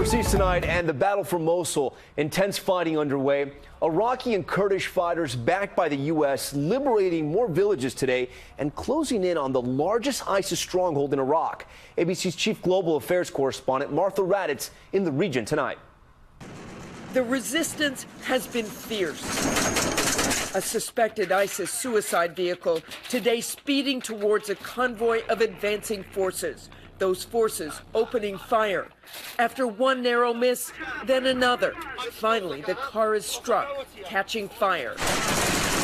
Overseas tonight, and the battle for Mosul. Intense fighting underway. Iraqi and Kurdish fighters backed by the U.S. liberating more villages today and closing in on the largest ISIS stronghold in Iraq. ABC's chief global affairs correspondent Martha Raddatz in the region tonight. The resistance has been fierce. A suspected ISIS suicide vehicle today speeding towards a convoy of advancing forces. Those forces opening fire. After one narrow miss, then another. Finally, the car is struck, catching fire.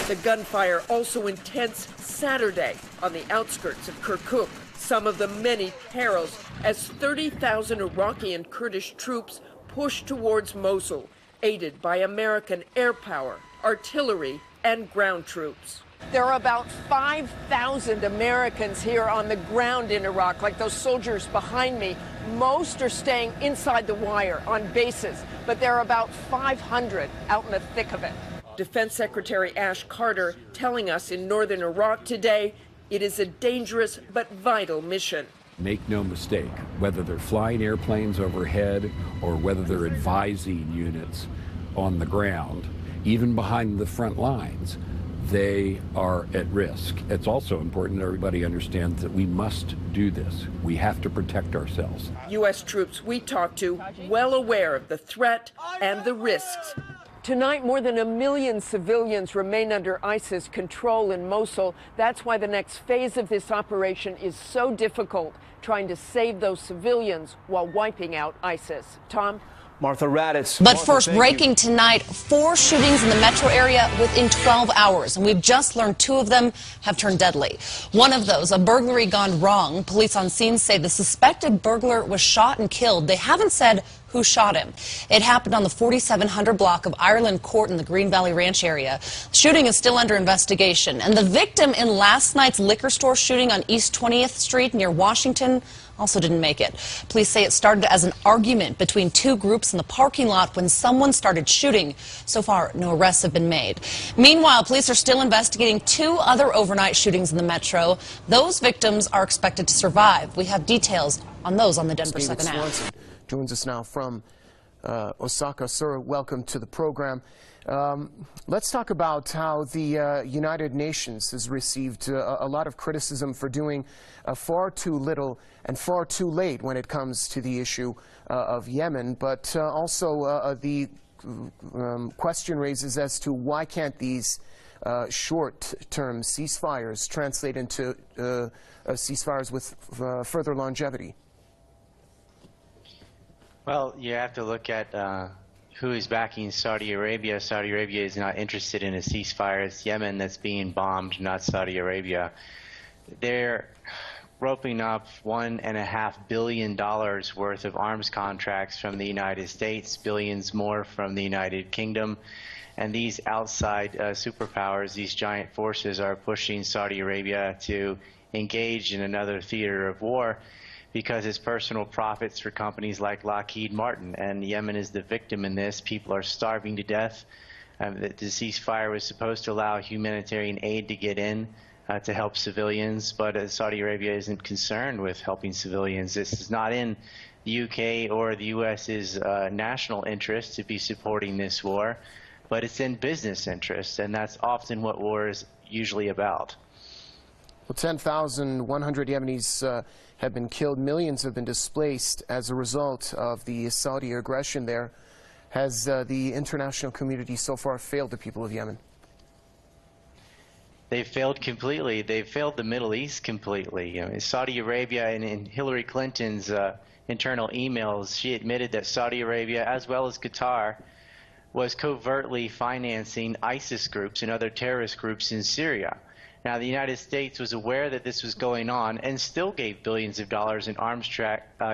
The gunfire also intense Saturday on the outskirts of Kirkuk. Some of the many perils as 30,000 Iraqi and Kurdish troops push towards Mosul, aided by American air power, artillery, and ground troops. There are about 5,000 Americans here on the ground in Iraq, like those soldiers behind me. Most are staying inside the wire on bases, but there are about 500 out in the thick of it. Defense Secretary Ash Carter telling us in northern Iraq today, it is a dangerous but vital mission. Make no mistake, whether they're flying airplanes overhead or whether they're advising units on the ground, even behind the front lines, they are at risk. It's also important that everybody understands that we must do this. We have to protect ourselves. U.S. troops we talked to well aware of the threat and the risks. Tonight, more than 1 million civilians remain under ISIS control in Mosul. That's why the next phase of this operation is so difficult, trying to save those civilians while wiping out ISIS. Tom? Martha Raddatz. But first, breaking tonight, 4 shootings in the metro area within 12 hours. And we've just learned 2 of them have turned deadly. One of those, a burglary gone wrong. Police on scene say the suspected burglar was shot and killed. They haven't said who shot him. It happened on the 4700 block of Ireland Court in the Green Valley Ranch area. The shooting is still under investigation. And the victim in last night's liquor store shooting on East 20th Street near Washington also didn't make it. Police say it started as an argument between 2 groups in the parking lot when someone started shooting. So far, no arrests have been made. Meanwhile, police are still investigating 2 other overnight shootings in the metro. Those victims are expected to survive. We have details on those on the Denver 7 app. Joins us now from Osaka. Sir, welcome to the program. Let's talk about how the United Nations has received a lot of criticism for doing far too little and far too late when it comes to the issue of Yemen, but also the question raises as to why can't these short-term ceasefires translate into ceasefires with further longevity? Well, you have to look at who is backing Saudi Arabia. Saudi Arabia is not interested in a ceasefire. It's Yemen that's being bombed, not Saudi Arabia. They're roping up $1.5 billion worth of arms contracts from the United States, billions more from the United Kingdom. And these outside superpowers, these giant forces, are pushing Saudi Arabia to engage in another theater of war, because it's personal profits for companies like Lockheed Martin. And Yemen is the victim in this. People are starving to death. The ceasefire was supposed to allow humanitarian aid to get in to help civilians, but Saudi Arabia isn't concerned with helping civilians. This is not in the UK or the US's national interest to be supporting this war, but it's in business interests, and that's often what war is usually about. Well, 10,100 Yemenis have been killed. Millions have been displaced as a result of the Saudi aggression there. Has the international community so far failed the people of Yemen? They've failed completely. They've failed the Middle East completely. You know, Saudi Arabia, in Hillary Clinton's internal emails, she admitted that Saudi Arabia, as well as Qatar, was covertly financing ISIS groups and other terrorist groups in Syria. Now, the United States was aware that this was going on and still gave billions of dollars in arms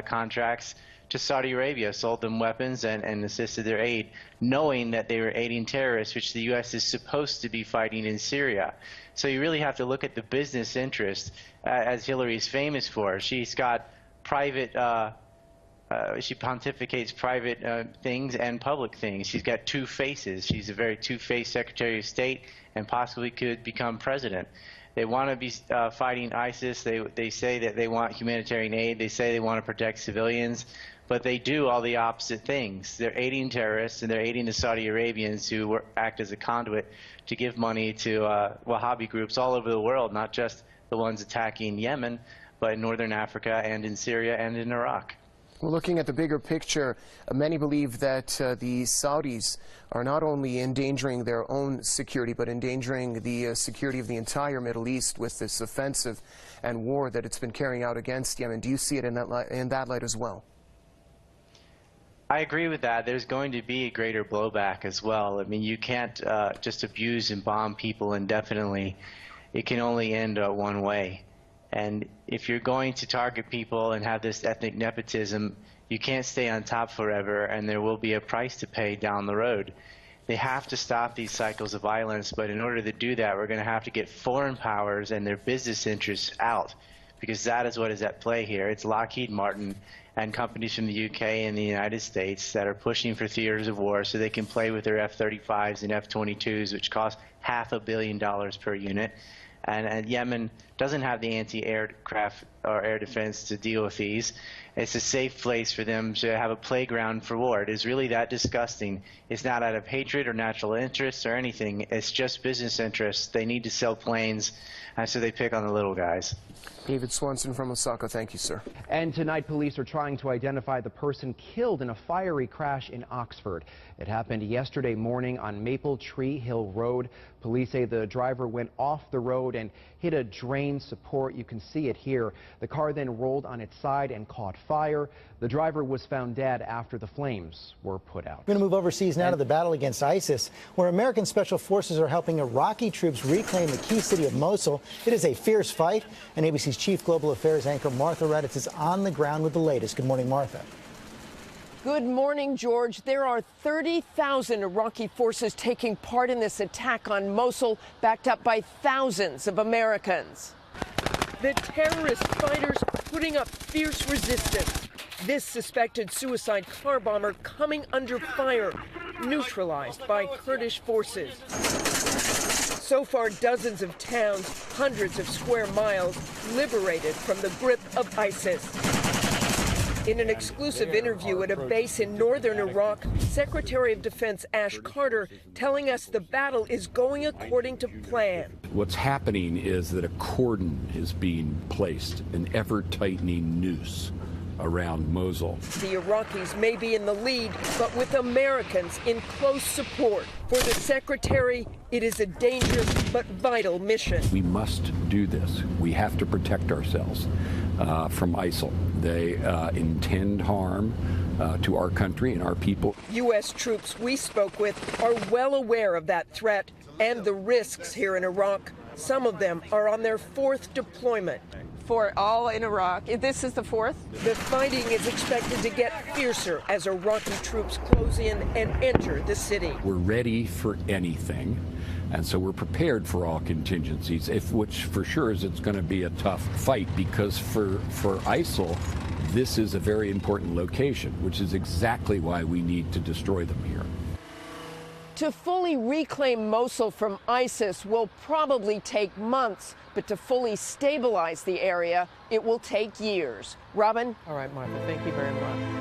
contracts to Saudi Arabia, sold them weapons and assisted their aid, knowing that they were aiding terrorists, which the U.S. is supposed to be fighting in Syria. So you really have to look at the business interest, as Hillary is famous for. She's got private she pontificates private things and public things. She's got two faces. She's a very two-faced Secretary of State and possibly could become president. They want to be fighting ISIS. They say that they want humanitarian aid. They say they want to protect civilians, but they do all the opposite things. They're aiding terrorists, and they're aiding the Saudi Arabians who act as a conduit to give money to Wahhabi groups all over the world, not just the ones attacking Yemen, but in northern Africa and in Syria and in Iraq. Well, looking at the bigger picture, many believe that the Saudis are not only endangering their own security, but endangering the security of the entire Middle East with this offensive and war that it's been carrying out against Yemen. Do you see it in that light as well? I agree with that. There's going to be a greater blowback as well. I mean, you can't just abuse and bomb people indefinitely. It can only end one way. And if you're going to target people and have this ethnic nepotism, you can't stay on top forever, and there will be a price to pay down the road. They have to stop these cycles of violence, but in order to do that, we're going to have to get foreign powers and their business interests out, because that is what is at play here. It's Lockheed Martin and companies from the UK and the United States that are pushing for theaters of war so they can play with their F-35s and F-22s, which cost $500 million per unit. And Yemen doesn't have the anti-aircraft or air defense to deal with these. It's a safe place for them to have a playground for war. It is really that disgusting. It's not out of hatred or natural interests or anything. It's just business interests. They need to sell planes, and so they pick on the little guys. David Swanson from Osaka, thank you, sir. And tonight, police are trying to identify the person killed in a fiery crash in Oxford. It happened yesterday morning on Maple Tree Hill Road. Police say the driver went off the road and hit a drain support. You can see it here. The car then rolled on its side and caught fire. The driver was found dead after the flames were put out. We're going to move overseas now to the battle against ISIS, where American special forces are helping Iraqi troops reclaim the key city of Mosul. It is a fierce fight, and ABC's chief global affairs anchor Martha Raddatz is on the ground with the latest. Good morning, Martha. Good morning, George. There are 30,000 Iraqi forces taking part in this attack on Mosul, backed up by thousands of Americans. The terrorist fighters putting up fierce resistance. This suspected suicide car bomber coming under fire, neutralized by Kurdish forces. So far, dozens of towns, hundreds of square miles, liberated from the grip of ISIS. In an exclusive interview at a base in northern Iraq, Secretary of Defense Ash Carter telling us the battle is going according to plan. What's happening is that a cordon is being placed, an ever-tightening noose around Mosul. The Iraqis may be in the lead, but with Americans in close support. For the Secretary, it is a dangerous but vital mission. We must do this. We have to protect ourselves from ISIL. They intend harm to our country and our people. U.S. troops we spoke with are well aware of that threat and the risks here in Iraq. Some of them are on their fourth deployment. For all in Iraq. This is the fourth? The fighting is expected to get fiercer as Iraqi troops close in and enter the city. We're ready for anything, and so we're prepared for all contingencies, which for sure is it's going to be a tough fight, because for ISIL, this is a very important location, which is exactly why we need to destroy them here. To fully reclaim Mosul from ISIS will probably take months, but to fully stabilize the area, it will take years. Robin? All right, Martha, thank you very much.